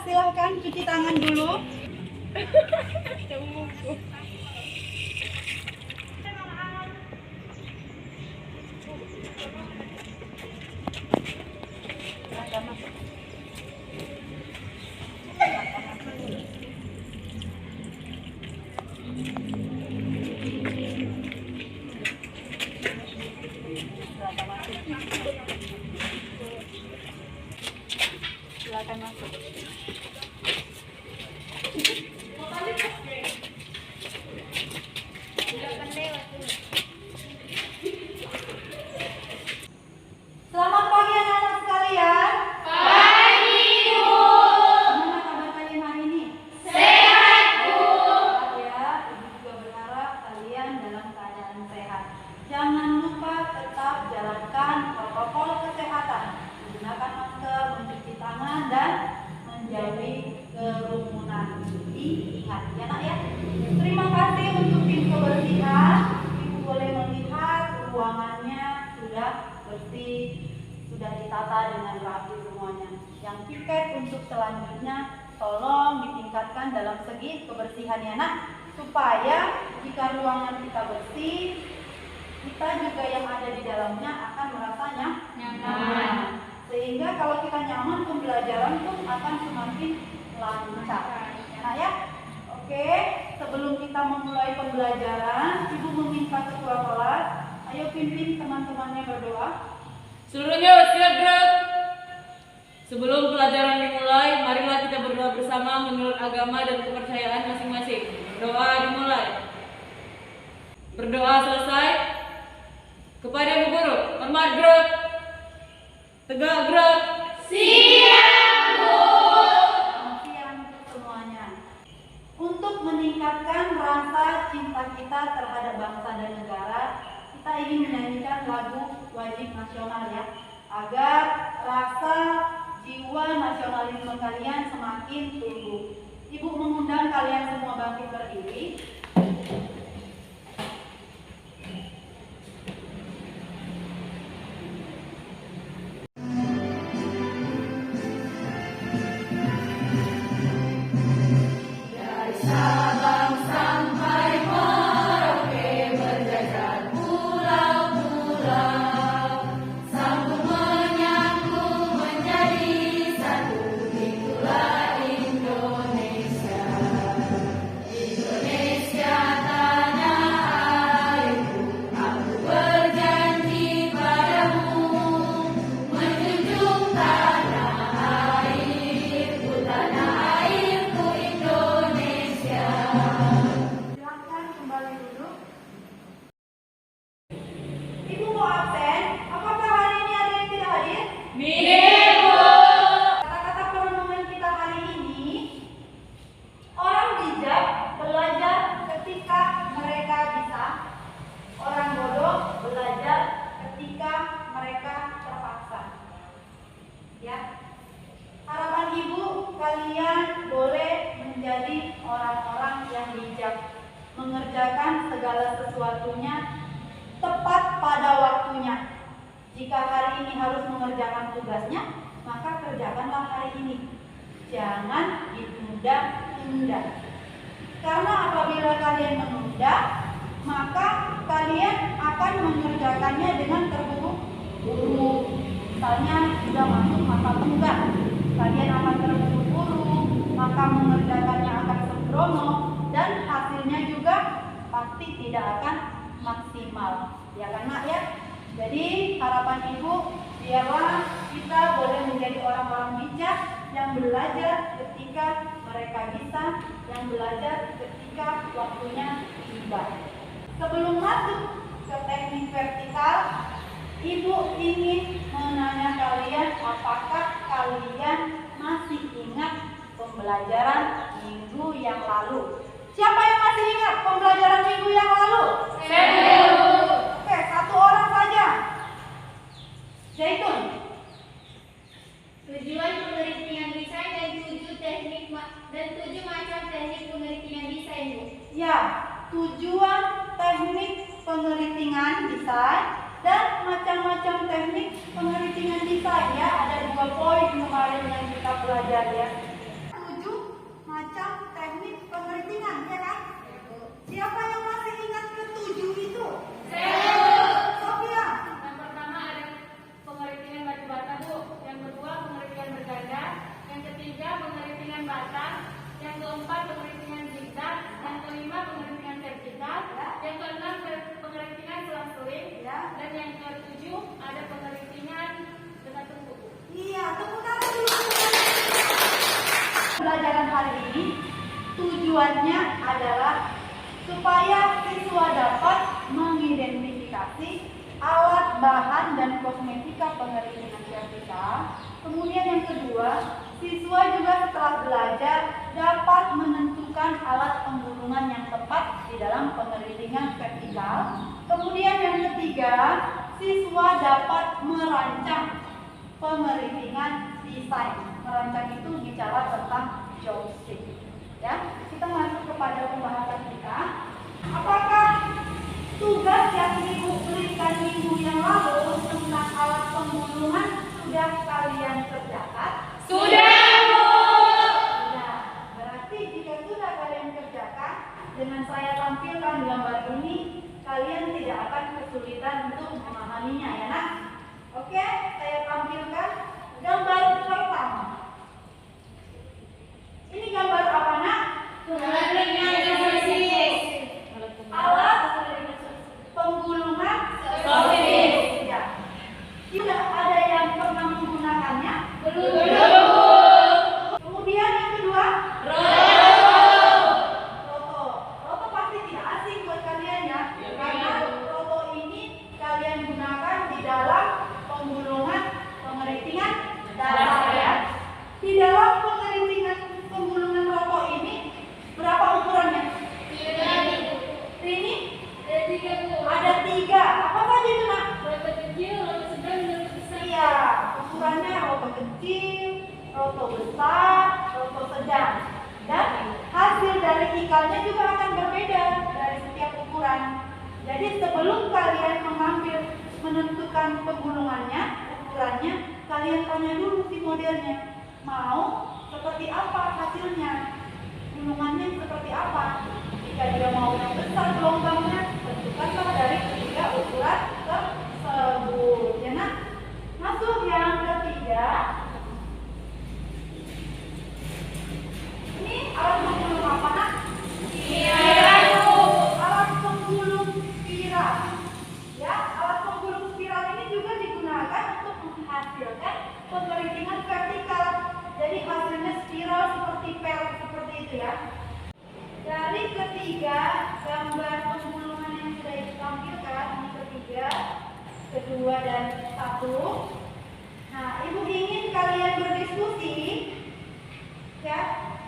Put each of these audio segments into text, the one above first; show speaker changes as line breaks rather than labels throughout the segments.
silahkan cuci tangan dulu. Silakan masuk. Selamat pagi anak-anak sekalian.
Pagi, Bu.
Gimana kabar kalian hari ini?
Sehat, Bu.
Ya, Ibu juga berharap kalian dalam keadaan sehat. Jangan lupa tetap jalankan protokol kesehatan. Menggunakan masker, mencuci tangan, dan menjauhi kerumunan. Diingat ya nak ya. Terima kasih untuk tim kebersihan. Ibu boleh melihat ruangannya sudah bersih, sudah ditata dengan rapi semuanya. Yang tiket untuk selanjutnya tolong ditingkatkan dalam segi kebersihan ya nak, supaya jika ruangan kita bersih, kita juga yang ada di dalamnya akan merasa nyaman. Sehingga kalau kita nyaman, pembelajaran pun akan semakin lancar. Nah ya, oke. Sebelum kita memulai pembelajaran, Ibu meminta ketua kelas, ayo pimpin teman-temannya berdoa.
Seluruhnya siap gerak. Sebelum pelajaran dimulai, marilah kita berdoa bersama menurut agama dan kepercayaan masing-masing. Doa dimulai. Berdoa selesai. Kepada Ibu Guru, hormat gerak. Tegak gerak. Siap, Bu.
Siap untuk semuanya. Untuk meningkatkan rasa cinta kita terhadap bangsa dan negara, kita ingin menyanyikan lagu wajib nasional ya, agar rasa jiwa nasionalisme kalian semakin tumbuh. Ibu mengundang kalian semua bangkit berdiri. Mengerjakan segala sesuatunya tepat pada waktunya. Jika hari ini harus mengerjakan tugasnya, maka kerjakanlah hari ini. Jangan ditunda-tunda. Karena apabila kalian menunda, maka kalian akan mengerjakannya dengan terburu-buru. Misalnya sudah masuk masa tenggang, kalian akan terburu-buru, maka mengerjakannya akan sembrono, dan hasilnya juga pasti tidak akan maksimal, ya kan nak ya? Jadi harapan Ibu, biarlah kita boleh menjadi orang-orang bijak yang belajar ketika mereka bisa, yang belajar ketika waktunya tiba. Sebelum masuk ke teknik vertikal, Ibu ingin menanya kalian, apakah kalian masih ingat pembelajaran minggu yang lalu? Siapa yang masih ingat pembelajaran minggu yang lalu?
Saya.
Oke, satu orang saja. Zaitun.
Tujuan penelitian desain dan 7 macam teknik penelitian desain, Bu.
Ya, tujuan teknik penelitian desain dan macam-macam teknik penelitian desain ya. Ada 2 poin kemarin yang kita pelajari ya. Tujuannya adalah supaya siswa dapat mengidentifikasi alat, bahan, dan kosmetika pengeringan vertikal. Kemudian yang kedua, siswa juga setelah belajar dapat menentukan alat penggulungan yang tepat di dalam pengeringan vertikal. Kemudian yang ketiga, siswa dapat merancang pengeringan desain. Merancang itu bicara tentang joystick. Ya, kita masuk kepada pembahasan kita. Apakah tugas yang Ibu berikan minggu yang lalu tentang alat penggulungan sudah kalian kerjakan?
Sudah, Bu.
Nah, berarti jika sudah kalian kerjakan, dengan saya tampilkan gambar ini, kalian tidak akan kesulitan untuk memahaminya, ya nak? Oke, saya tampilkan gambar pertama. Ini gambar apa, nak? Alat penggulungan sosis. Ya. Tidak ada yang pernah menggunakannya? Kemudian yang kedua, roto pasti tidak asing buat kalian ya, karena roto ini kalian gunakan di dalam penggulungan pengeringan dasar ya. Di dalam penggulungan roto ini berapa ukurannya? Ini ada 3. Apa saja itu, nak? Iya, ukurannya roto kecil, roto besar, roto sedang. Dan hasil dari ikalnya juga akan berbeda dari setiap ukuran. Jadi sebelum kalian menentukan penggulungannya, ukurannya, kalian tanya dulu si modelnya. Mau seperti apa hasilnya? Gulungannya seperti apa? Jika dia mau yang besar gelombangnya, tentukanlah dari 3 ukuran tersebut. Ya, nak? Masuk yang ketiga. Ini alat penggulung apa, nak? Alat penggulung spiral. Ya, alat penggulung spiral ini juga digunakan untuk menghasilkan pengeringan vertikal. Jadi hasilnya spiral seperti perak seperti itu ya. Dari ketiga gambar penggulungan yang sudah ditampilkan, ini ketiga, kedua, dan 1. Nah, Ibu ingin kalian berdiskusi, ya,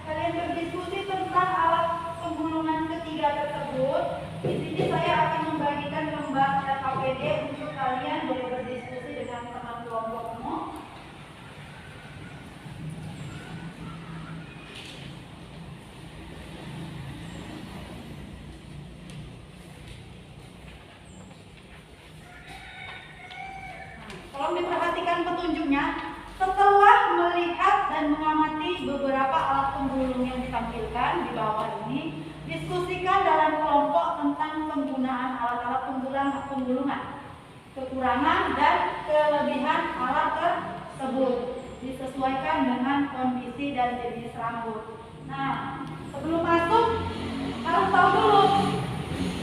kalian berdiskusi tentang alat penggulungan ketiga tersebut. Di sini saya akan membagikan lembar dan APD untuk kalian boleh berdiskusi dengan teman kelompokmu. Tolong diperhatikan petunjuknya. Setelah melihat dan mengamati beberapa alat penggulung yang ditampilkan di bawah ini, diskusikan dalam kelompok tentang penggunaan alat-alat penggulungan, kekurangan dan kelebihan alat tersebut, disesuaikan dengan kondisi dan jenis rambut. Nah, sebelum masuk harus tahu dulu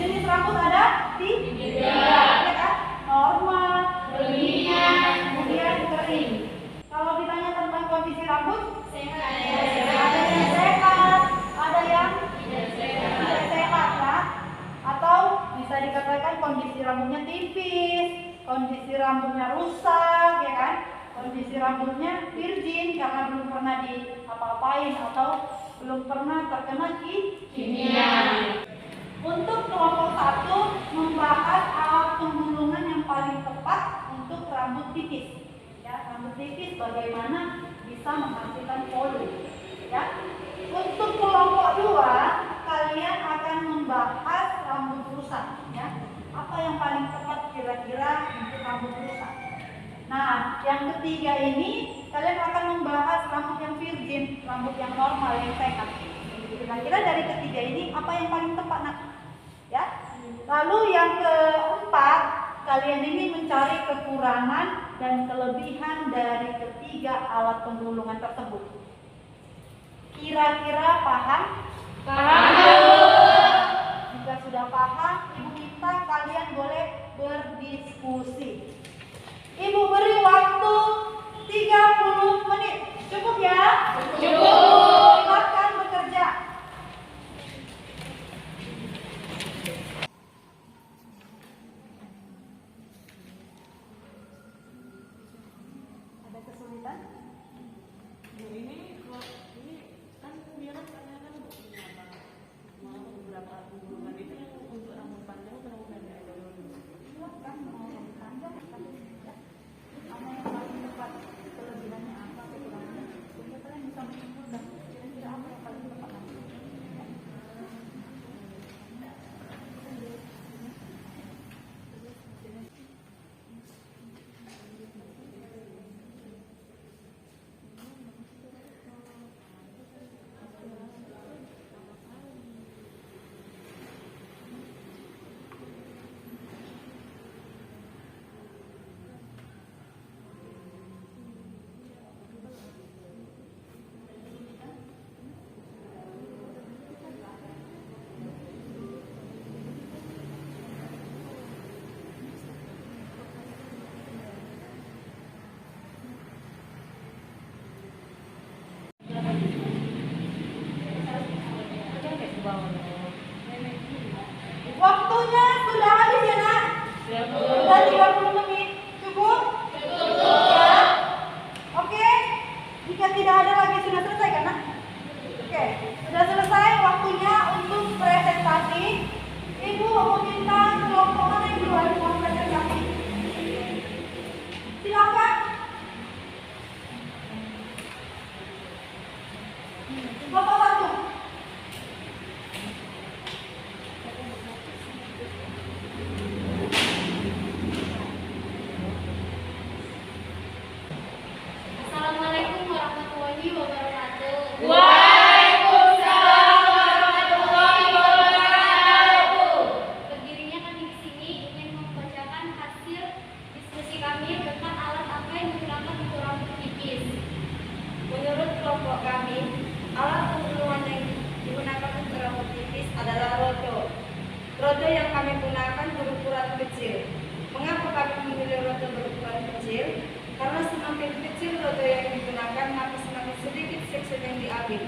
jenis rambut ada 3, ya kan? Normal, kemudian kering. Kalau ditanya tentang kondisi rambut, ada yang sehat, ada yang tidak sehat ya. Atau bisa dikatakan kondisi rambutnya tipis, kondisi rambutnya rusak, ya kan? Kondisi rambutnya virgin karena belum pernah diapa-apain atau belum pernah terkena kimia. Untuk kelompok 1 membahas alat penggulungan yang paling tepat untuk rambut tipis. Ya, rambut tipis bagaimana bisa menghasilkan volume. Ya. Untuk kelompok 2, kalian akan membahas rambut rusak. Ya. Apa yang paling tepat kira-kira untuk rambut rusak? Nah, yang ketiga ini kalian akan membahas rambut yang virgin, rambut yang normal, yang sehat. Kira-kira dari ketiga ini apa yang paling tepat, nak? Ya. Lalu yang keempat, kalian ini mencari kekurangan dan kelebihan dari ketiga alat penggulungan tersebut. Kira-kira paham? Jika sudah paham, Ibu minta kalian boleh berdiskusi. Ibu beri waktu 30 menit. Cukup ya? Cukup. Silakan bekerja. 30 menit. Cukup? Ya. Oke. Jika tidak ada lagi sudah selesai kan? Nak? Oke. Sudah selesai waktunya untuk presentasi. Ibu meminta kelompok mana yang duluan mau presentasi? Silakan. Kelompok 1.
Assalamualaikum warahmatullahi wabarakatuh.
Waalaikumsalam warahmatullahi wabarakatuh.
Berdirinya kami di sini ingin membacakan hasil diskusi kami tentang alat apa yang digunakan untuk rambut tipis.
Menurut kelompok kami, alat pembunuhan yang digunakan untuk rambut tipis adalah roto. Roto yang kami gunakan berukuran kecil. Mengapa kami memilih roto berukuran kecil? Karena semakin kecil roto yang digunakan, maka semakin sedikit section yang diambil,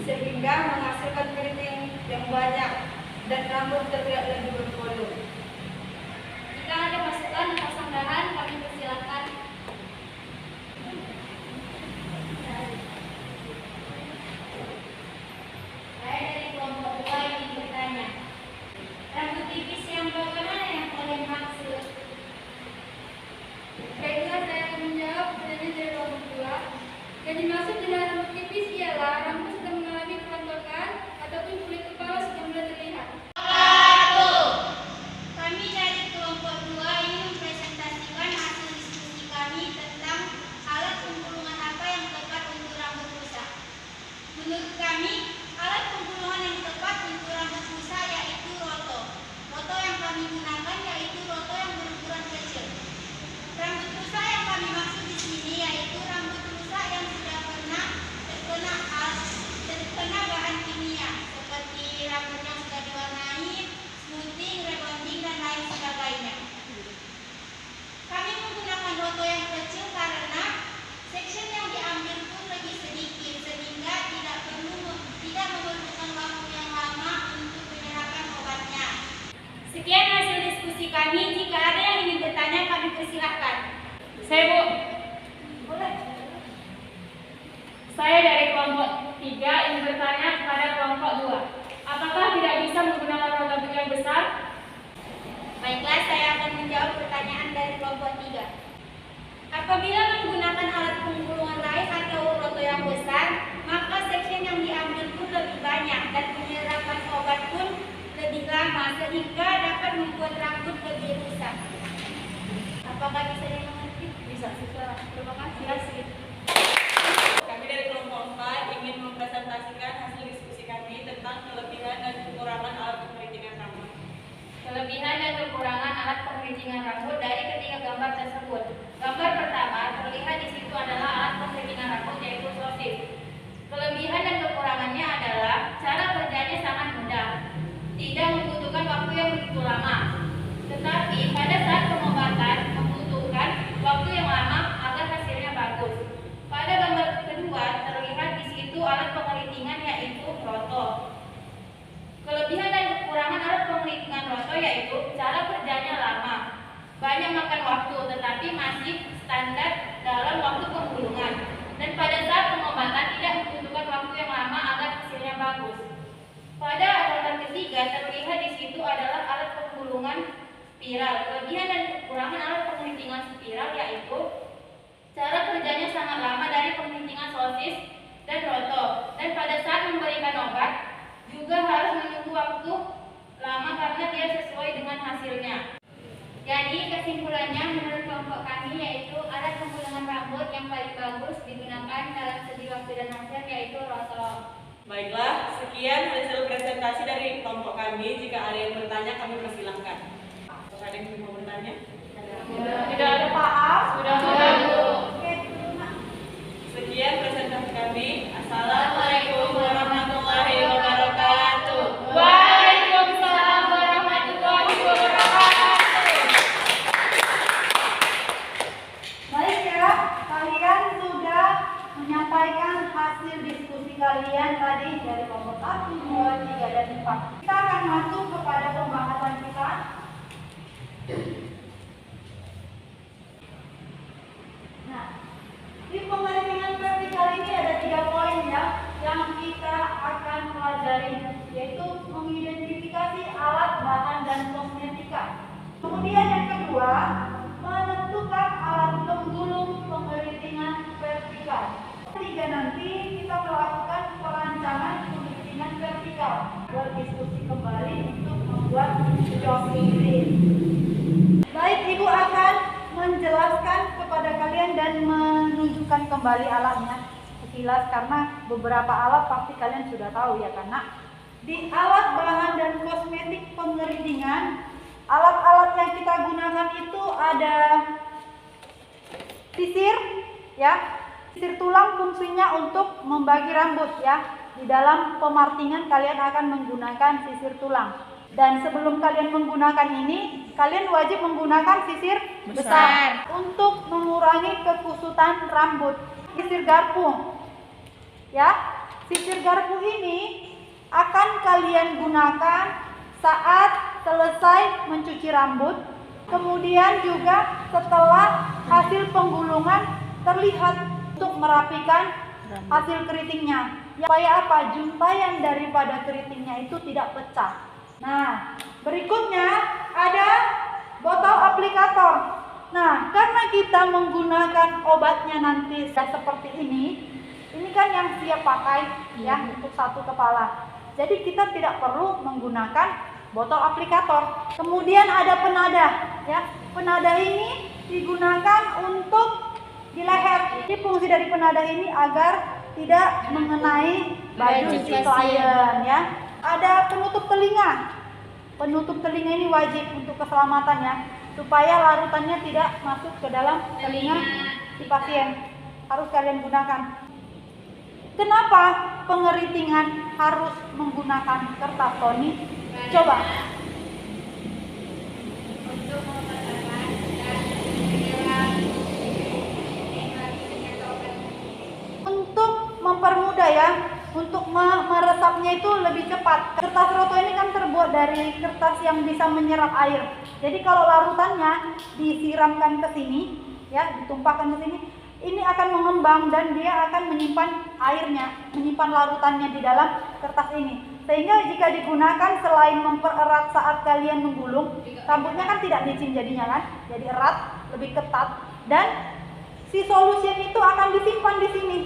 sehingga menghasilkan keriting yang banyak dan rambut terlihat lebih bervolume.
Jika ada masukan atau sanggahan, kami persilakan. Saya dari kelompok 2 ingin bertanya. Rambut tipis yang bagaimana yang kalian maksud?
Baiklah, saya akan menjawab pertanyaan dari kelompok 2. Yang dimaksud dengan rambut tipis ialah rambut sedang mengalami kerontokan ataupun kulit kepala sudah mulai terlihat.
Kami dari kelompok 2 ingin mempresentasikan hasil diskusi kami tentang alat penggulungan apa yang tepat untuk rambut rusak. Menurut kami, alat penggulungan yang tepat untuk rambut rusak yaitu roto. Roto yang kami gunakan yaitu roto yang berukuran kecil. Rambut rusak yang kami maksud di sini yaitu rambut rusak yang sudah pernah terkena bahan kimia seperti rambut yang sudah diwarnai, smoothing, rebonding, dan lain sebagainya. Kami menggunakan roto yang kecil karena section yang diambil pun lebih sedikit sehingga tidak memerlukan waktu yang lama untuk penyerapan obatnya. Sekian hasil diskusi kami. Jika ada yang ingin bertanya, kami persilahkan.
Saya Bu.
Boleh.
Saya dari kelompok 3 ingin bertanya kepada kelompok 2. Apakah tidak bisa menggunakan roto yang besar?
Baiklah, saya akan menjawab pertanyaan dari kelompok 3. Apabila menggunakan alat penggulungan lain atau roto yang besar, maka section yang diambil pun lebih banyak dan penyerapan obat pun lebih lama sehingga dapat membuat rambut lebih rusak. Apakah bisa dimengerti?
Bisa.
Terima kasih.
Kami dari kelompok 4 ingin mempresentasikan hasil diskusi kami tentang kelebihan dan kekurangan alat pengeringan rambut.
Kelebihan dan kekurangan alat pengeringan rambut dari ketiga gambar tersebut. Gambar pertama terlihat di situ adalah alat pengeringan rambut yaitu sosis. Kelebihan dan kekurangannya adalah cara kerjanya sangat mudah, tidak membutuhkan waktu yang begitu lama. Tetapi pada saat pengobatan membutuhkan waktu yang lama agar hasilnya bagus. Pada gambar kedua terlihat di situ alat pengeritingan yaitu roto. Kelebihan dan kekurangan alat pengeritingan roto yaitu cara kerjanya lama, banyak makan waktu tetapi masih standar dalam waktu penggulungan. Dan pada saat pengobatan tidak membutuhkan waktu yang lama agar hasilnya bagus. Pada gambar ketiga terlihat di situ adalah alat penggulungan spiral. Kelebihan dan kekurangan alat pengerintingan spiral yaitu cara kerjanya sangat lama dari pengerintingan sosis dan roto. Dan pada saat memberikan obat juga harus menunggu waktu lama karena dia sesuai dengan hasilnya. Jadi kesimpulannya menurut kelompok kami yaitu alat penggulungan rambut yang paling bagus digunakan dalam segi waktu dan hasil yaitu roto.
Baiklah, sekian hasil presentasi dari kelompok kami. Jika ada yang bertanya, kami persilahkan. Apakah ada yang mau bertanya?
Tidak ada Pak.
Sudah.
Oke, Nak.
Sekian presentasi kami. Assalamualaikum warahmatullahi wabarakatuh. Waalaikumsalam warahmatullahi wabarakatuh.
Baik ya, kalian sudah menyampaikan hasil diskusi kalian tadi dari kelompok 1, 2, 3, dan 4. Kita akan masuk kepada pembahasan kita. buat jawab sendiri. Baik, Ibu akan menjelaskan kepada kalian dan menunjukkan kembali alatnya sekilas, karena beberapa alat pasti kalian sudah tahu ya kan Nak. Di alat bahan dan kosmetik pengeritingan, alat-alat yang kita gunakan itu ada sisir ya. Sisir tulang fungsinya untuk membagi rambut ya. Di dalam pemartingan kalian akan menggunakan sisir tulang. Dan sebelum kalian menggunakan ini, kalian wajib menggunakan sisir besar untuk mengurangi kekusutan rambut. Sisir garpu ya. Sisir garpu ini akan kalian gunakan saat selesai mencuci rambut, kemudian juga setelah hasil penggulungan terlihat, untuk merapikan hasil keritingnya. Supaya apa? Juntayan daripada keritingnya itu tidak pecah. Nah, berikutnya ada botol aplikator. Nah, karena kita menggunakan obatnya nanti seperti ini kan yang siap pakai ya untuk satu kepala. Jadi kita tidak perlu menggunakan botol aplikator. Kemudian ada penadah ya. Penadah ini digunakan untuk di leher. Jadi fungsi dari penadah ini agar tidak mengenai baju si klien ya. Ada penutup telinga. Penutup telinga ini wajib untuk keselamatan ya, supaya larutannya tidak masuk ke dalam telinga si pasien. Harus kalian gunakan. Kenapa pengeritingan harus menggunakan kertas Tony? Coba.
Untuk mempercepat dan menjelang
Untuk mempermudah ya, untuk meresapnya itu lebih cepat. Kertas roto ini kan terbuat dari kertas yang bisa menyerap air. Jadi kalau larutannya disiramkan ke sini, ya, ditumpahkan ke sini, ini akan mengembang dan dia akan menyimpan airnya, menyimpan larutannya di dalam kertas ini. Sehingga jika digunakan selain mempererat saat kalian menggulung, rambutnya kan tidak licin jadinya kan, jadi erat, lebih ketat, dan si solution itu akan disimpan di sini,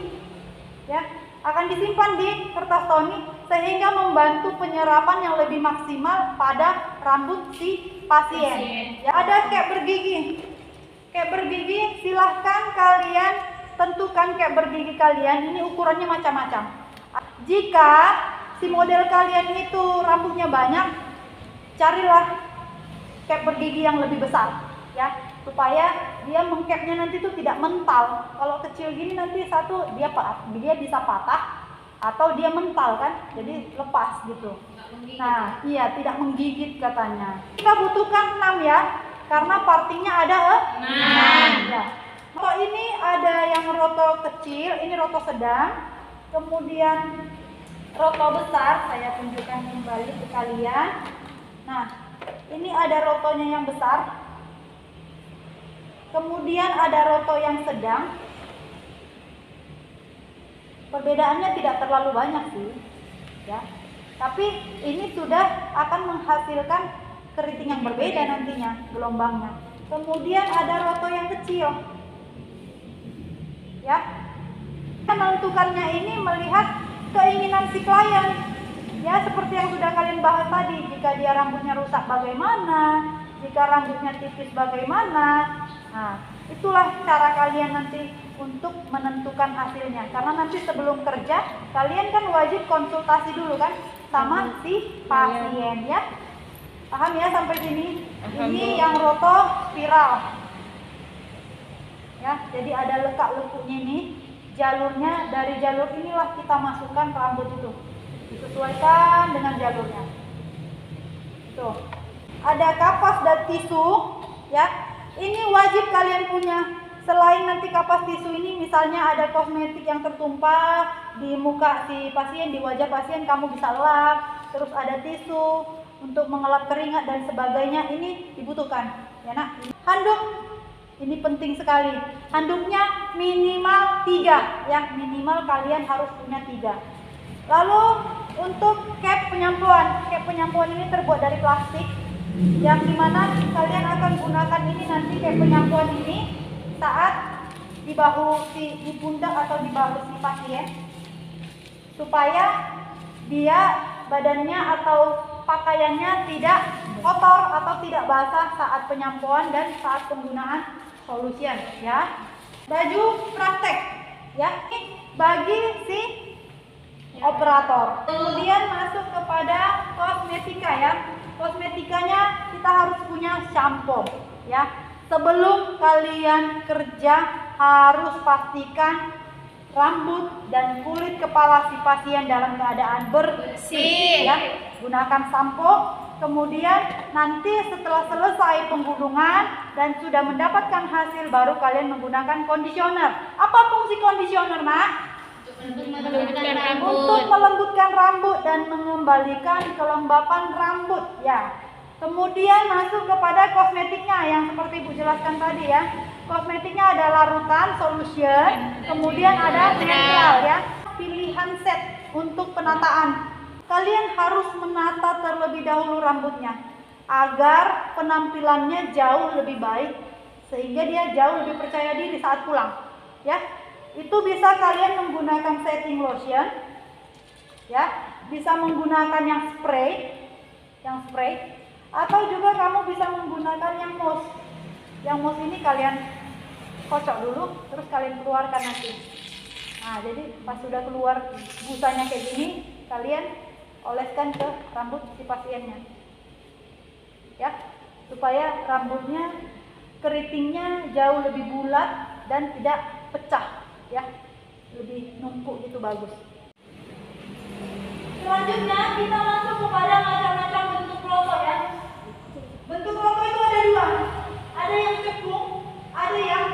ya, akan disimpan di kertas Tony sehingga membantu penyerapan yang lebih maksimal pada rambut si pasien. Ya, ada kek bergigi. Kek bergigi silahkan kalian tentukan kek bergigi kalian. Ini ukurannya macam-macam. Jika si model kalian itu rambutnya banyak, carilah kek bergigi yang lebih besar, ya, supaya dia mengkepnya nanti itu tidak mental. Kalau kecil gini nanti satu dia bisa patah atau dia mental kan, jadi lepas gitu. Nah, iya, tidak menggigit katanya. Kita butuhkan 6 ya, karena partinya ada 6. Ya. Roto ini ada yang roto kecil, ini roto sedang, kemudian roto besar. Saya tunjukkan kembali ke kalian. Nah, ini ada rotonya yang besar, kemudian ada roto yang sedang. Perbedaannya tidak terlalu banyak sih, ya. Tapi ini sudah akan menghasilkan keriting yang berbeda nantinya gelombangnya. Kemudian ada roto yang kecil, ya. Menentukannya ini melihat keinginan si klien, ya, seperti yang sudah kalian bahas tadi. Jika dia rambutnya rusak bagaimana, jika rambutnya tipis bagaimana. Nah, itulah cara kalian nanti untuk menentukan hasilnya. Karena nanti sebelum kerja, kalian kan wajib konsultasi dulu kan sama si pasien, ya. Paham ya sampai sini? Ini yang roto spiral. Ya, jadi ada lekuk-lekuknya ini. Jalurnya, dari jalur inilah kita masukkan rambut itu. Disesuaikan dengan jalurnya. Tuh. Ada kapas dan tisu, ya. Ini wajib kalian punya. Selain nanti kapas tisu ini, misalnya ada kosmetik yang tertumpah di muka si pasien, di wajah pasien, kamu bisa lap. Terus ada tisu untuk mengelap keringat dan sebagainya, ini dibutuhkan, ya Nak. Handuk, ini penting sekali. Handuknya minimal 3, ya, minimal kalian harus punya 3. Lalu untuk cap penyampuan ini terbuat dari plastik, yang dimana kalian akan gunakan ini nanti cap penyampuan ini saat di bahu di pundak atau di bahu si pasien, supaya dia badannya atau pakaiannya tidak kotor atau tidak basah saat penyampuan dan saat penggunaan solution ya. Baju praktek ya, ini bagi si operator. Kemudian masuk kepada kosmetika ya. Kosmetikanya kita harus punya shampoo ya. Sebelum kalian kerja harus pastikan rambut dan kulit kepala si pasien dalam keadaan bersih ya. Gunakan sampo. Kemudian nanti setelah selesai penggulungan dan sudah mendapatkan hasil baru kalian menggunakan conditioner. Apa fungsi conditioner, Nak? Untuk melembutkan rambut dan mengembalikan kelembapan rambut ya. Kemudian masuk kepada kosmetiknya yang seperti Ibu jelaskan tadi ya. Kosmetiknya ada larutan, solution, kemudian ada mineral ya. Pilihan set untuk penataan. Kalian harus menata terlebih dahulu rambutnya agar penampilannya jauh lebih baik sehingga dia jauh lebih percaya diri saat pulang ya. Itu bisa kalian menggunakan setting lotion ya, bisa menggunakan yang spray atau juga kamu bisa menggunakan yang mousse. Yang mousse ini kalian kocok dulu terus kalian keluarkan nanti. Nah, jadi pas sudah keluar busanya kayak gini, kalian oleskan ke rambut si pasiennya ya, supaya rambutnya keritingnya jauh lebih bulat dan tidak pecah ya, lebih numpuk gitu, bagus. Selanjutnya kita masuk kepada macam-macam bentuk roto ya. Bentuk roto itu ada dua, ada yang cekung, ada yang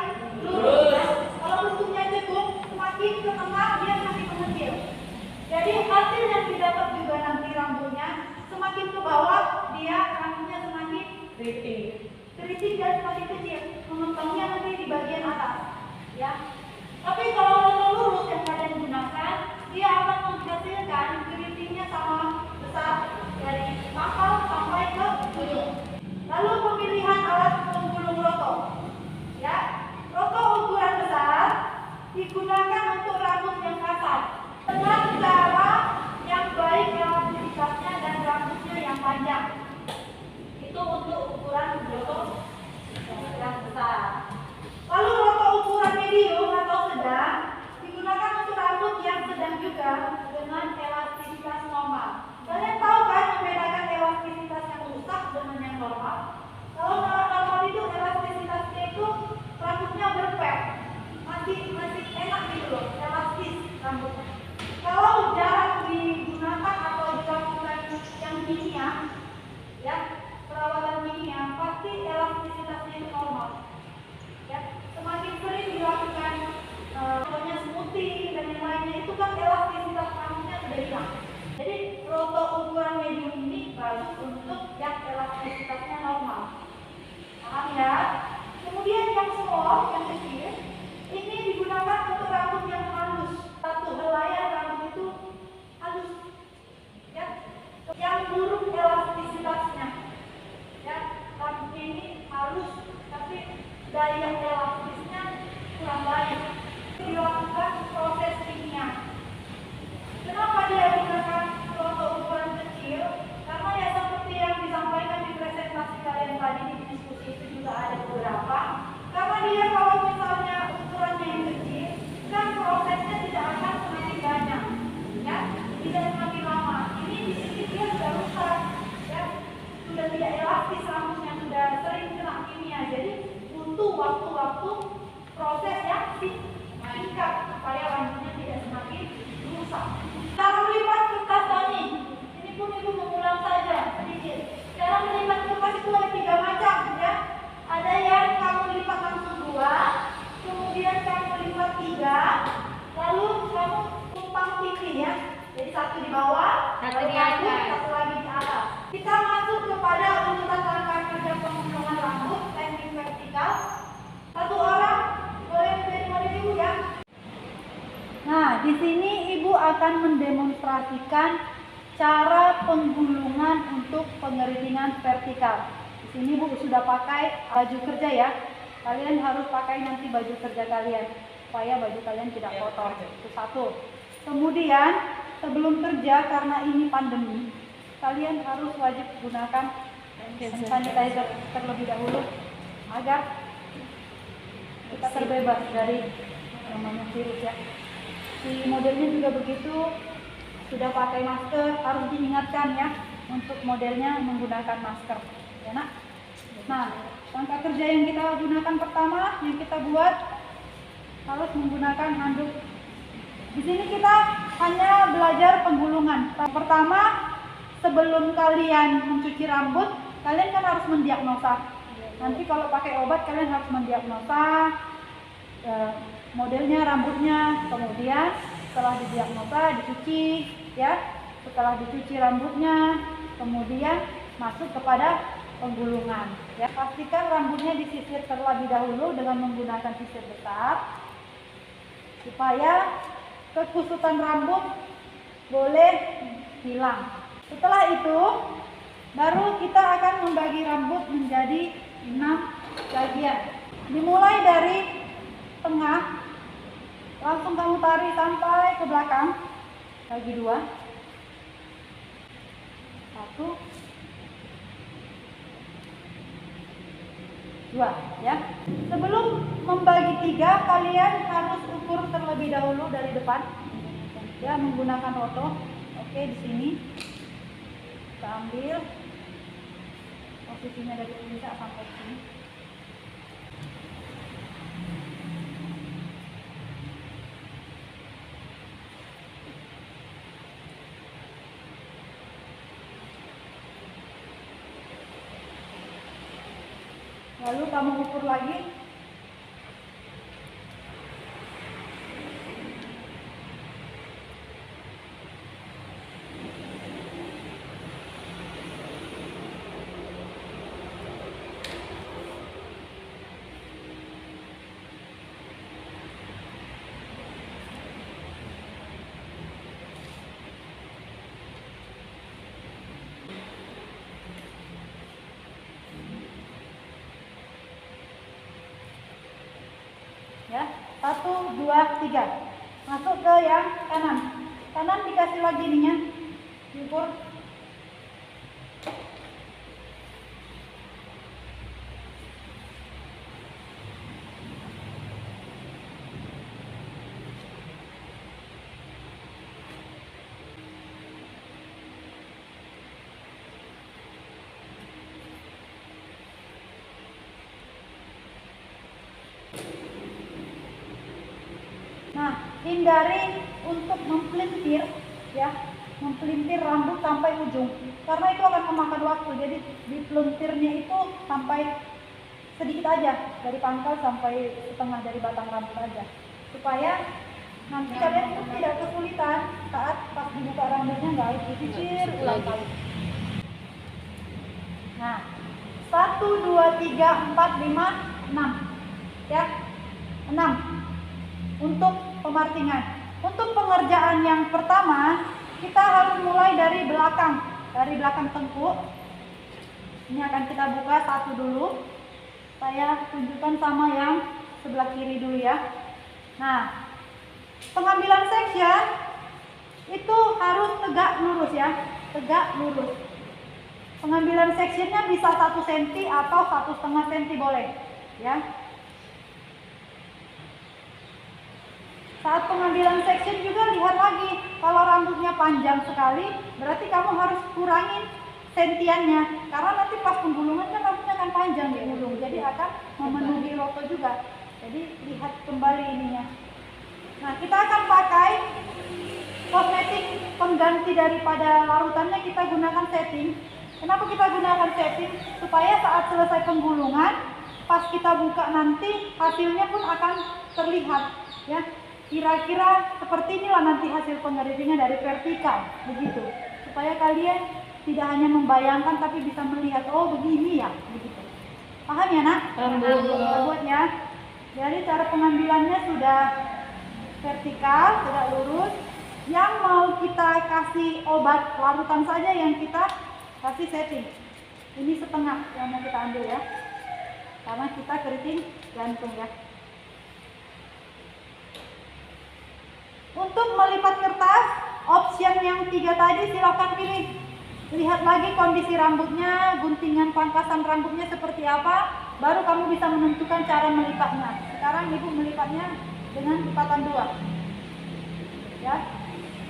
lurus. Kalau bentuknya cekung, semakin ke tengah dia semakin mengecil. Jadi hasil yang didapat juga nanti rambutnya semakin ke bawah dia rambutnya semakin keriting dan semakin kecil. Mengembangnya nanti di bagian atas ya. Tapi kalau roto lurus yang kalian gunakan, dia akan menghasilkan keritingnya sama besar dari pangkal sampai ke ujung. Lalu pemilihan alat penggulung roto ya. Roto ukuran besar digunakan untuk rambut yang kasar dengan cara yang baik elastisitasnya dan rambutnya yang panjang. Itu untuk ukuran roto yang besar. Lalu roto ukuran medium atau sedang digunakan untuk rambut yang sedang juga dengan elastisitas normal. Kalian tahu kan membedakan elastisitas yang rusak dengan yang normal? Kalau normal itu elastisitasnya itu rambutnya berpek, masih enak gitu loh, elastis rambutnya. Kalau jarang digunakan atau dilakukan yang kimia, ya perawatan kimia, pasti elastisitasnya itu normal. Ya, semakin sering dilakukan contohnya smoothie dan yang lainnya itu kan elastisitas rambutnya sudah hilang. Jadi roto ukuran medium ini bagus untuk yang elastisitasnya normal. Paham ya? Kemudian yang small, yang kecil, ini digunakan untuk rambut yang halus. Satu helaian rambut itu halus, ya. Yang buruk elastisitasnya, ya. Rambutnya ini halus, tapi daya elastisnya kurang baik. Dilakukan proses kimia. Kenapa dia gunakan roto ukuran kecil? Karena ya seperti yang disampaikan di presentasi kalian tadi di diskusi itu juga ada beberapa. Karena dia kalau misalnya ukurannya yang kecil, kan prosesnya tidak akan semakin banyak, ya, tidak semakin lama. Ini di sini dia sudah rusak, ya, sudah tidak elastis rambutnya, sudah sering kena kimia. Jadi butuh waktu-waktu proses yang singkat supaya rambutnya tidak semakin rusak. Cara melipat kertas tani, ini pun ibu mengulang saja sedikit. Cara melipat kertas itu ada 3 macam ya. Ada yang kamu lipat langsung 2, kemudian kamu lipat 3, lalu kamu tumpang tindih ya. Jadi satu di bawah,
Satu di atas.
satu lagi di atas. Kita masuk kepada urutan langkah kerja penggulungan rambut, teknik vertikal. Satu orang boleh menjadi model ibu ya. Nah, di sini ibu akan mendemonstrasikan cara penggulungan untuk pengeritingan vertikal. Di sini ibu sudah pakai baju kerja ya. Kalian harus pakai nanti baju kerja kalian supaya baju kalian tidak kotor. Itu satu. Kemudian sebelum kerja karena ini pandemi, kalian harus wajib gunakan hand sanitizer terlebih dahulu agar kita terbebas dari namanya virus ya. Si modelnya juga begitu, sudah pakai masker harus diingatkan ya untuk modelnya menggunakan masker ya nak. Nah, langkah kerja yang kita gunakan pertama yang kita buat harus menggunakan handuk. Di sini kita hanya belajar penggulungan. Pertama, sebelum kalian mencuci rambut, kalian kan harus mendiagnosa. Nanti kalau pakai obat kalian harus mendiagnosa modelnya rambutnya, kemudian setelah didiagnosa dicuci ya. Setelah dicuci rambutnya, kemudian masuk kepada penggulungan ya. Pastikan rambutnya disisir terlebih dahulu dengan menggunakan sisir besar supaya kekusutan rambut boleh hilang. Setelah itu baru kita akan membagi rambut menjadi 6 bagian. Dimulai dari tengah, langsung kamu tarik sampai ke belakang, bagi 2. 1, 2 ya. Sebelum membagi 3, kalian harus ukur terlebih dahulu dari depan ya menggunakan roto. Oke, di sini kita ambil posisinya dari puncak sampai sini. Lalu kamu ukur lagi. Ya, 1, 2, 3. Masuk ke yang kanan. Kanan dikasih lagi ininya, diukur. Nah, hindari untuk mempelintir ya, mempelintir rambut sampai ujung karena itu akan memakan waktu. Jadi dipelintirnya itu sampai sedikit aja, dari pangkal sampai setengah dari batang rambut aja, supaya nanti kalian itu tidak kesulitan saat pas dibuka rambutnya, nggak harus dicicir ulang kali. Nah, 1, 2, 3, 4, 5, 6 ya, 6 untuk pemartingan. Untuk pengerjaan yang pertama, kita harus mulai dari belakang tengkuk. Ini akan kita buka satu dulu. Saya tunjukkan sama yang sebelah kiri dulu ya. Nah, pengambilan section itu harus tegak lurus ya, tegak lurus. Pengambilan sectionnya bisa 1 cm atau 1,5 cm boleh ya. Saat pengambilan section juga lihat lagi, kalau rambutnya panjang sekali berarti kamu harus kurangin sentiannya, karena nanti pas penggulungan kan rambutnya akan panjang digulung, jadi akan memenuhi roto juga. Jadi lihat kembali ininya. Nah, kita akan pakai kosmetik pengganti daripada larutannya, kita gunakan setting. Kenapa kita gunakan setting? Supaya saat selesai penggulungan, pas kita buka nanti hasilnya pun akan terlihat ya. Kira-kira seperti inilah nanti hasil pengeringan dari vertikal, begitu. Supaya kalian tidak hanya membayangkan tapi bisa melihat, oh begini ya, begitu. Paham ya nak? Buatnya. Jadi cara pengambilannya sudah vertikal, sudah lurus. Yang mau kita kasih obat larutan saja yang kita kasih setting. Ini setengah yang mau kita ambil ya, karena kita keriting jantung ya. Untuk melipat kertas, option yang 3 tadi silahkan pilih. lihat lagi kondisi rambutnya, guntingan pangkasan rambutnya seperti apa, baru kamu bisa menentukan cara melipatnya. Sekarang ibu melipatnya dengan lipatan 2. Ya,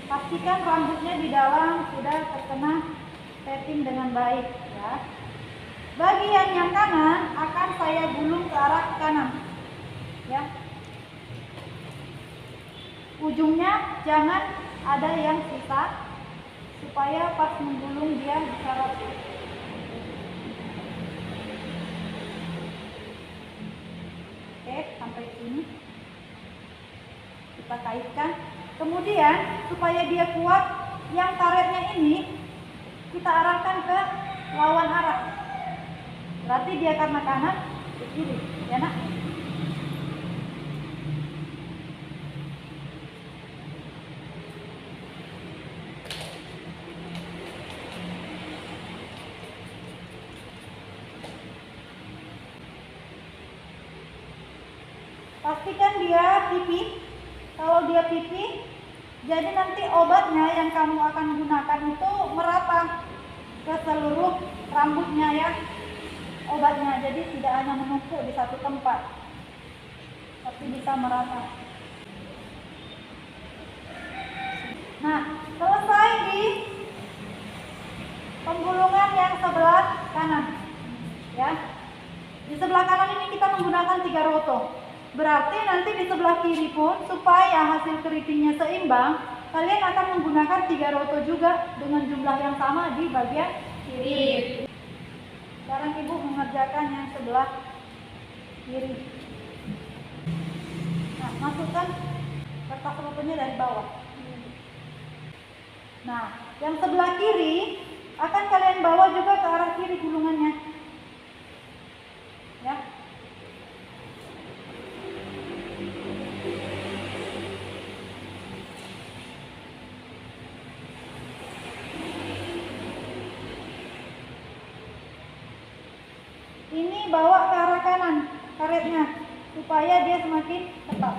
pastikan rambutnya di dalam sudah terkena setting dengan baik. Ya, bagian yang kanan akan saya gulung ke arah kanan. Ya, ujungnya jangan ada yang sisa, supaya pas menggulung dia bisa rapi. Oke, sampai sini kita kaitkan. Kemudian supaya dia kuat, yang karetnya ini kita arahkan ke lawan arah. Berarti dia karena kanan ke kiri, ya nak? Pastikan dia pipih. Kalau dia pipih, jadi nanti obatnya yang kamu akan gunakan itu merata ke seluruh rambutnya ya, obatnya. Jadi tidak hanya menumpuk di satu tempat, tapi bisa merata. Nah, selesai di penggulungan yang sebelah kanan ya. Di sebelah kanan ini kita menggunakan 3 roto. Berarti nanti di sebelah kiri pun, supaya hasil keritingnya seimbang, kalian akan menggunakan 3 roto juga dengan jumlah yang sama di bagian kiri. Sekarang ibu mengerjakan yang sebelah kiri. Nah, masukkan kertas rotonya dari bawah. Nah, yang sebelah kiri akan kalian bawa juga ke arah kiri gulungannya. Ya. Ini bawa ke arah kanan karetnya supaya dia semakin ketat.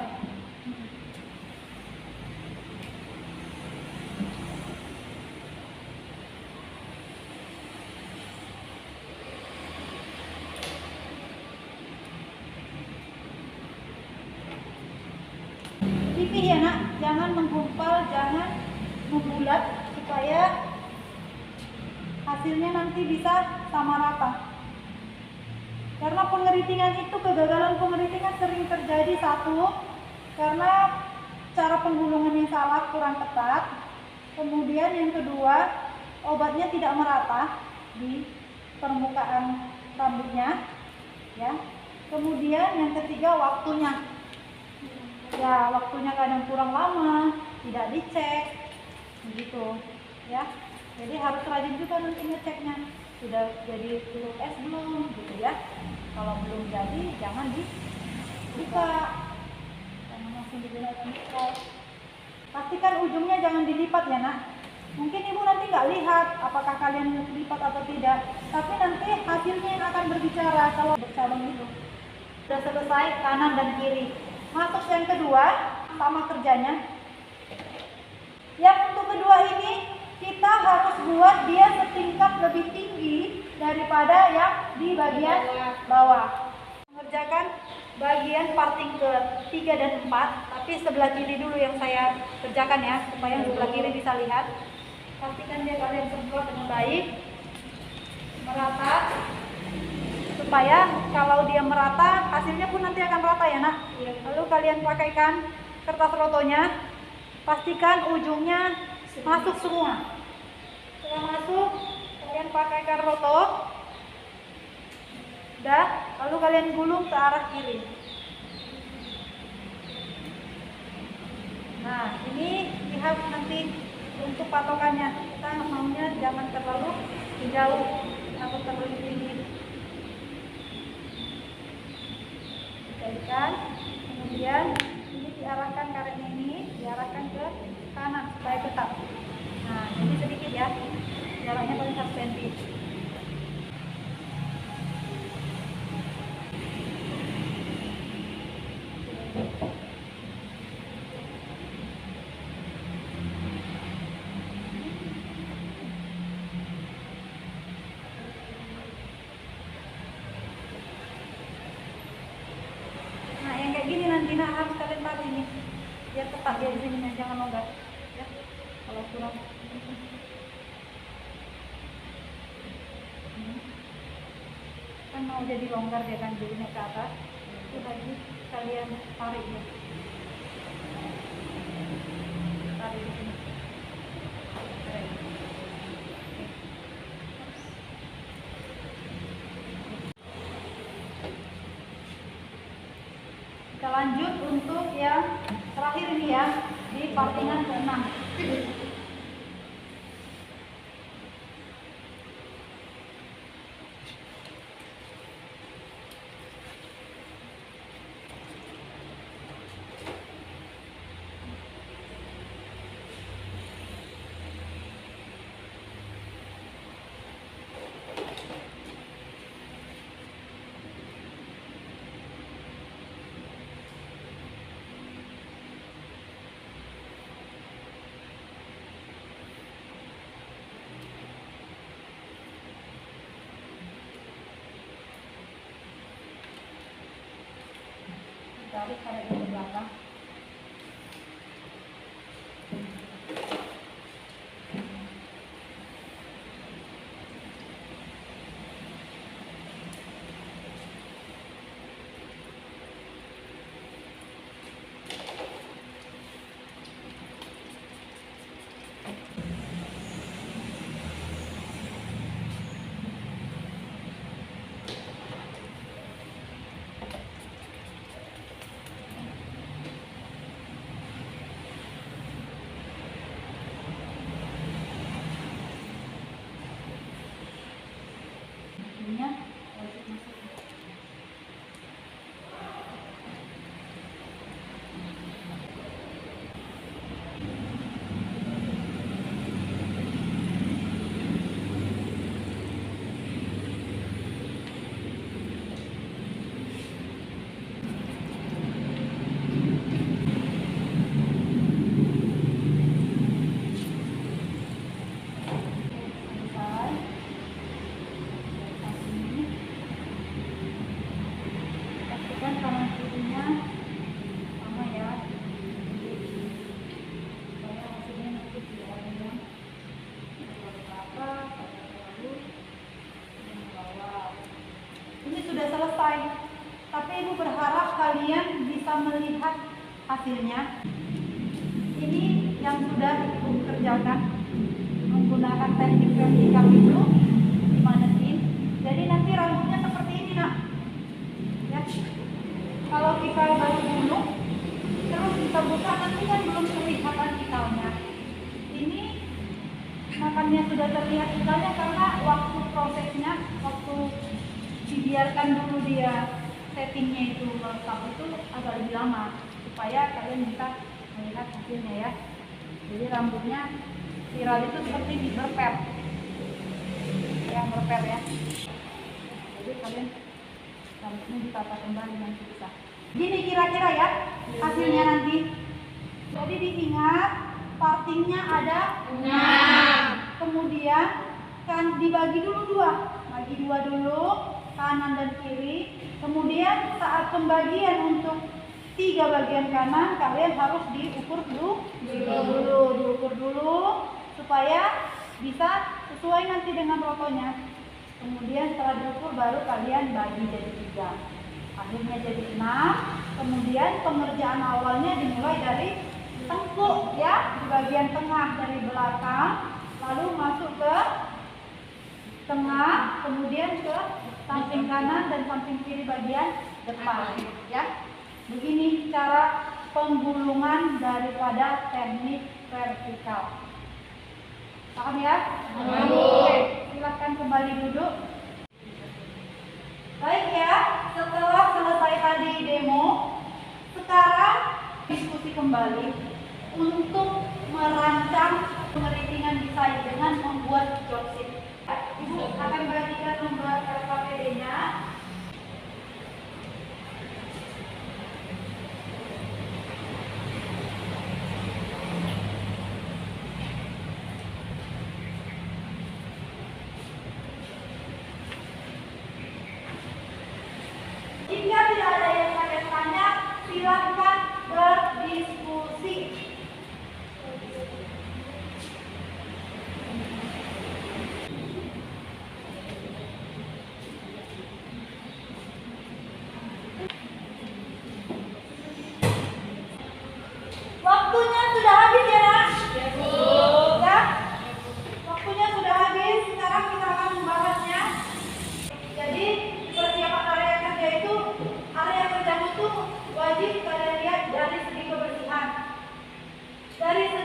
Pipih ya nak, jangan menggumpal, jangan membulat, supaya hasilnya nanti bisa sama rata. Karena pengeritingan itu, kegagalan pengeritingan sering terjadi, satu karena cara penggulungan yang salah, kurang ketat. Kemudian yang kedua, obatnya tidak merata di permukaan rambutnya ya. Kemudian yang ketiga, waktunya. Ya, waktunya kadang kurang lama, tidak dicek begitu ya. Jadi harus rajin juga nanti ngeceknya, sudah jadi fluid es belum gitu ya. Kalau belum jadi jangan dibuka, jangan langsung digunakan mikrop. Pastikan ujungnya jangan dilipat ya nak. Mungkin ibu nanti nggak lihat apakah kalian lipat atau tidak, tapi nanti hasilnya yang akan berbicara kalau bercabang itu. Sudah selesai kanan dan kiri. Masuk yang kedua, sama kerjanya. Yang untuk kedua ini kita harus buat dia setingkat lebih tinggi daripada yang di bagian bawah. Mengerjakan bagian parting ke 3 dan 4, tapi sebelah kiri dulu yang saya kerjakan ya, supaya yang sebelah kiri bisa lihat. Pastikan dia kalian semprot dengan baik, merata, supaya kalau dia merata, hasilnya pun nanti akan rata ya nak. Lalu kalian pakaikan kertas rotonya, pastikan ujungnya masuk semua. Setelah masuk, kalian pakaikan roto, udah, lalu kalian gulung ke arah kiri. Nah, ini lihat nanti untuk patokannya, kita maunya jangan terlalu jauh atau terlalu tinggi. Kaitkan, kemudian ini diarahkan karetnya ini diarahkan ke kanan supaya ketat. Nah, jadi sedikit ya, jaraknya paling 1 cm. Biar tetap di sini, jangan longgar. Ya, kalau kurang. Kan mau jadi longgar dia kan jadinya ke atas. Itu lagi kalian tarik ya. Tarik di sini. Keren. Kita lanjut untuk yang terakhir ini ya, di partingan ke-6. Tarik kayak di belakang. Ininya wajib masuk. Selesai. Pastikan kanan kirinya sama ya. Supaya hasilnya nanti tidak ada yang apa lalu yang bawah. Ini sudah selesai. Tapi ibu berharap kalian bisa melihat hasilnya. Ini yang sudah ibu kerjakan menggunakan teknik vertikal itu dimanekin. Jadi nanti rambutnya seperti ini nak. Ya. Kalau kita baru gunung terus kita buka nanti kan belum kelihatan ikalnya. Ini makanya sudah terlihat ikalnya karena waktu prosesnya, waktu dibiarkan dulu dia settingnya itu meresap itu agak lebih lama supaya kalian bisa melihat hasilnya ya. Jadi rambutnya viral itu seperti di berpet, yang berpet ya. Jadi kalian rambutnya ditata kembali nanti bisa. Gini kira-kira ya hasilnya nanti. Jadi diingat partingnya ada 6. Kemudian kan dibagi dulu 2, bagi 2 dulu kanan dan kiri. Kemudian saat pembagian untuk 3 bagian kanan kalian harus diukur dulu, diukur dulu supaya bisa sesuai nanti dengan rotonya. Kemudian setelah diukur baru kalian bagi jadi 3. Akhirnya jadi 6. Kemudian pengerjaan awalnya dimulai dari tengkuk ya, di bagian tengah dari belakang, lalu masuk ke tengah, kemudian ke samping kanan dan samping kiri bagian depan ya. Begini cara penggulungan daripada teknik vertikal. Paham ya? Oke, silakan kembali duduk. Baik ya, setelah selesai tadi demo, sekarang diskusi kembali untuk merancang pengeritingan desain dengan membuat jobsheet. Ibu akan bagikan membuat RKPD-nya. Jika tidak ada yang tanya, silahkan berdiskusi.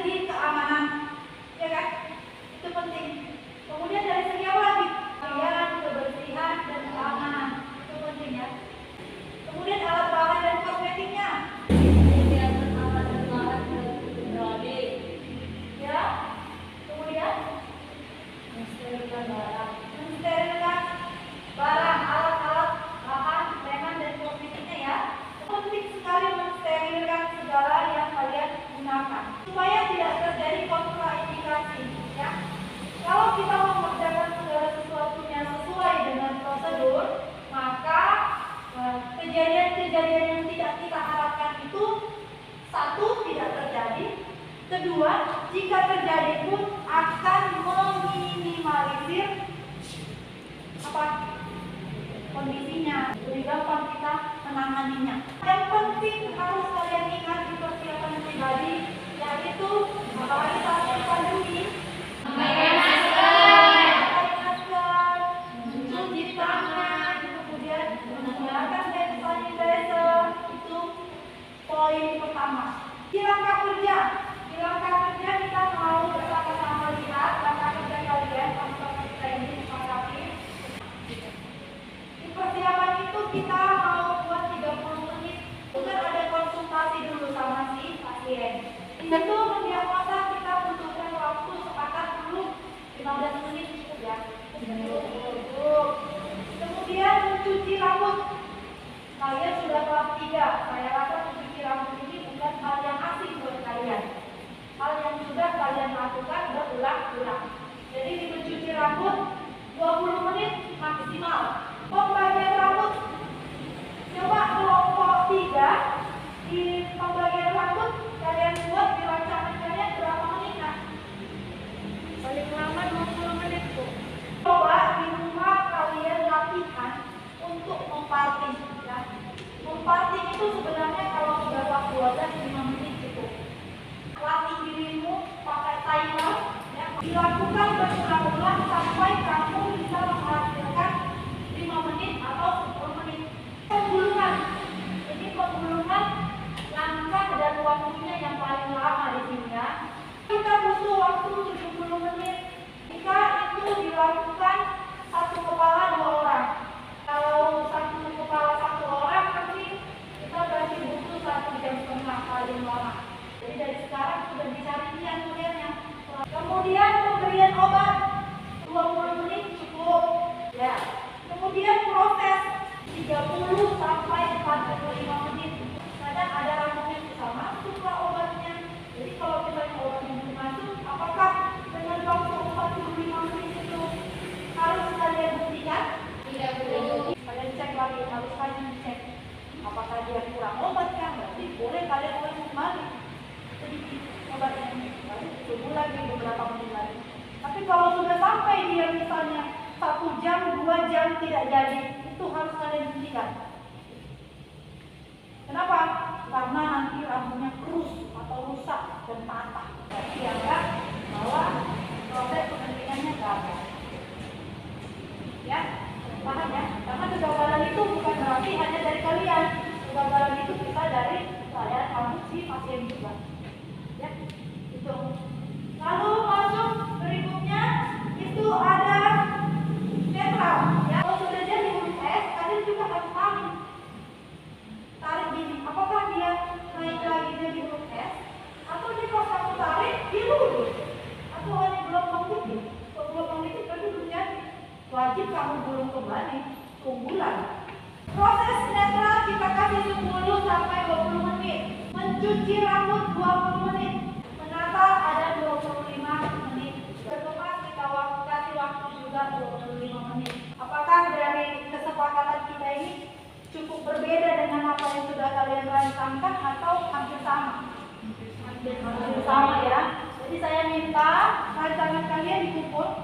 segi keamanan, ya kan? Itu penting. Kemudian dari segi apa lagi? Kebersihan dan keamanan, itu penting ya. Kemudian alat bahan dan kosmetiknya.
Kegiatan alat dan bahan beralih.
Ya. Kemudian
Mensterilkan barang.
mensterilkan barang, alat-alat, bahan, preman dan kosmetiknya ya. Penting sekali mensterilkan segala yang kalian gunakan supaya tidak terjadi kontraindikasi ya. Kalau kita mengerjakan segala sesuatunya sesuai dengan prosedur, maka kejadian-kejadian yang tidak kita harapkan itu satu tidak terjadi, kedua jika terjadi pun akan meminimalisir kondisinya, lebih gampang kita menanganinya. Yang penting harus kalian ingat di persiapan pribadi, yaitu apalagi saat pandemi, memakai masker, mencuci tangan, kemudian menggunakan hand sanitizer, itu poin pertama. Di langkah kerja kita mau bersama-sama lihat langkah kerja kalian, teman-teman kita ini menghadapi. Di persiapan itu kita mau buat 30 menit. Kemudian ada konsultasi dulu sama si pasien. Di situ mendiagnosa kita butuhkan waktu sepakat dulu 15 menit ya. Kemudian mencuci rambut. Kalian sudah kelas 3. Saya rasa mencuci rambut ini bukan hal yang asing buat kalian. Hal yang sudah kalian lakukan berulang-ulang. Jadi di mencuci rambut 20 menit maksimal. Pembagian rambut, coba kelompok 3 di pembagian rambut kalian buat di rancangan kalian berapa menit nah? Paling lama 20 menit tuh. Coba di rumah kalian latihan untuk memparting ya. Memparting itu sebenarnya kalau beberapa keluarga 5 menit gitu. Latih dirimu pakai timer ya. Dilakukan berulang-ulang sampai kamu bisa menghasilkan 5 menit atau 10 menit. Penggulungan. Ini penggulungan langkah dan waktunya yang paling lama di sini ya. Kita butuh waktu 70 menit. Jika itu dilakukan satu kepala 2 orang. Kalau satu kepala 1 orang nanti kita berarti butuh 1,5 jam paling lama. Jadi dari sekarang sudah dicari niat-niatnya. Kemudian pemberian obat 20 menit cukup ya. Kemudian proses 30 sampai 45 menit. Kadang ada rambut yang susah masuk ke obatnya. Jadi kalau misalnya obatnya belum masuk, apakah dengan waktu 45 menit itu harus kalian buktikan?
Tidak perlu.
Kalian cek lagi, harus kalian cek apakah dia kurang obat kan? Berarti boleh kalian ulang kembali sedikit obatnya, lalu tunggu lagi beberapa menit lagi. Tapi kalau sudah sampai dia misalnya 1 jam, 2 jam tidak jadi, itu harus kalian hentikan. Kenapa? Karena nanti rambutnya kerus atau rusak dan patah. Jadi dianggap bahwa proses pengertiannya gagal. Ya, paham ya? Karena kegagalan itu bukan berarti hanya dari kalian. Kegagalan itu bisa dari saya, kamu, si pasien juga. Ya, itu. Lalu masuk berikutnya itu ada netral. Ya, kalau sudah jadi huruf S, kalian juga harus tarik. Tarik gini, apakah dia naik lagi jadi huruf S, atau dia pas aku tarik dia lurus, atau hanya gelombang dikit. Kalau gelombang dikit berarti belum jadi. Wajib kamu gulung kembali, tunggu lagi. Proses netral kita kasih 10 sampai 20 menit. Mencuci rambut 20 menit. Menata ada 25 menit. Berkemas kita kasih waktu juga 25 menit. Apakah dari kesepakatan kita ini cukup berbeda dengan apa yang sudah kalian rancangkan atau hampir sama? Hampir sama ya. Jadi saya minta rancangan kalian dikumpul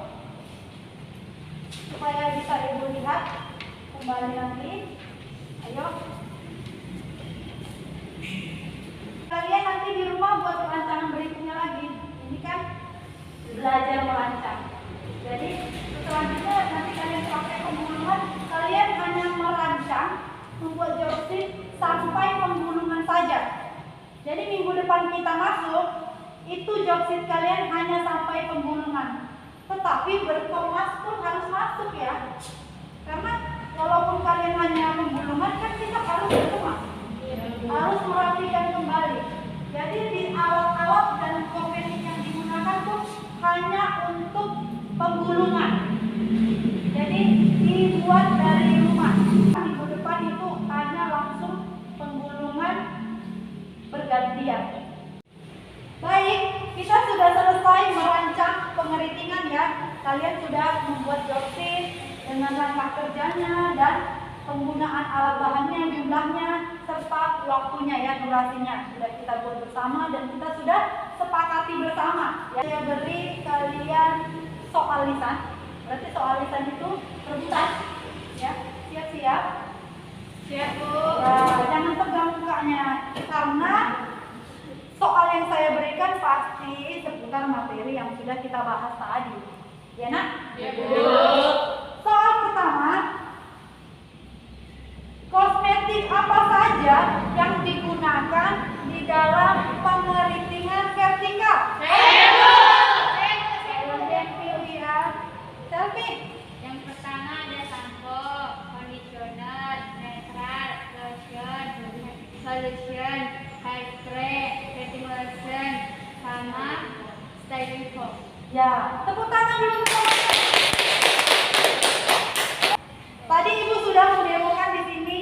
supaya bisa ibu lihat kembali nanti. Ayo. Kalian nanti di rumah buat rancangan berikutnya lagi. Ini kan belajar merancang. Jadi selanjutnya nanti kalian pakai penggulungan, kalian hanya merancang membuat joksit sampai penggulungan saja. Jadi minggu depan kita masuk, itu job sheet kalian hanya sampai penggulungan. Tetapi berkemas pun harus masuk ya. Karena walaupun kalian hanya penggulungan kan kita harus berkemas. Harus merapikan kembali. Jadi di alat-alat dan komponen yang digunakan pun hanya untuk penggulungan. Jadi dibuat dari rumah. Minggu depan itu hanya langsung penggulungan bergantian. Baik, kita sudah selesai merancang pengeritingan ya. Kalian sudah membuat job sheet dengan langkah kerjanya dan penggunaan alat bahannya, jumlahnya, serta waktunya ya, durasinya. Sudah kita buat bersama dan kita sudah sepakati bersama. Ya, saya beri kalian soal lisan. Berarti soal lisan itu rebutan. Ya, siap-siap.
Siap, Bu.
Ya, jangan tegang mukanya karena soal yang saya berikan pasti seputar materi yang sudah kita bahas tadi. Ya, Nak?
Ya, Bu.
Soal pertama, kosmetik apa saja yang digunakan di dalam pengeritingan vertikal? Kalian pilih ya. Selfie.
Yang pertama ada sampo, conditioner, netral, lotion, solution, hairspray, setting lotion, sama styling foam.
Ya, tepuk tangan dulu teman-teman. Tadi Ibu sudah mendemokan di sini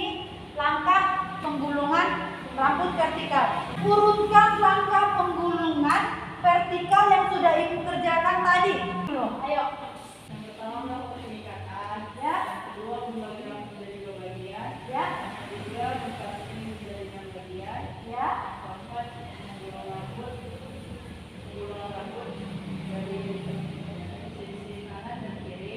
langkah penggulungan rambut vertikal. Urutkan langkah penggulungan vertikal yang sudah Ibu kerjakan tadi. Ayo.
Yang pertama melakukan pengikatan,
Ya.
yang kedua membagi rambut menjadi dua bagian,
Ya.
yang ketiga mengcutting menjadi 6 bagian,
Ya.
keempat menggulung rambut dari sisi kanan dan kiri.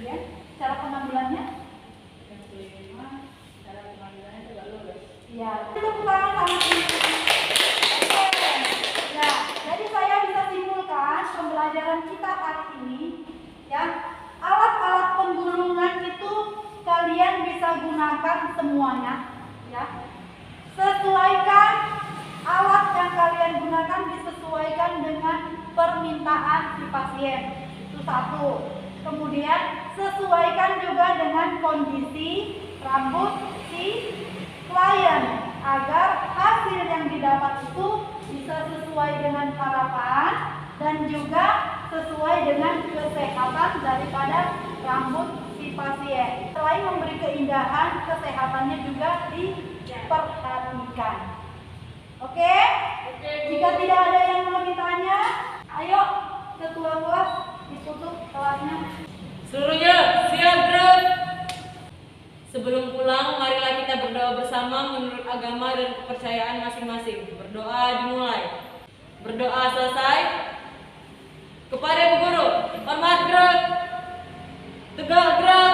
Ya. Cara pengambilannya?
Yang kelima, cara pengambilannya tegak lurus.
Ya. Tepuk tangan sama Ibu. Oke. Ya, jadi saya bisa simpulkan pembelajaran kita hari ini ya, alat-alat penggulungan itu kalian bisa gunakan semuanya ya. Sesuaikan alat yang kalian gunakan, disesuaikan dengan permintaan si pasien. Itu satu. Kemudian sesuaikan juga dengan kondisi rambut si klien agar hasil yang didapat itu bisa sesuai dengan harapan dan juga sesuai dengan kesehatan daripada rambut si pasien. Selain memberi keindahan, kesehatannya juga diperhatikan. Oke? Jika tidak ada yang mau ditanya, ayo ketua kelas ditutup kelasnya.
Seluruhnya siap gerak. Sebelum pulang, marilah kita berdoa bersama menurut agama dan kepercayaan masing-masing. Berdoa dimulai. Berdoa selesai. Kepada Ibu Guru, hormat gerak. Tegak gerak.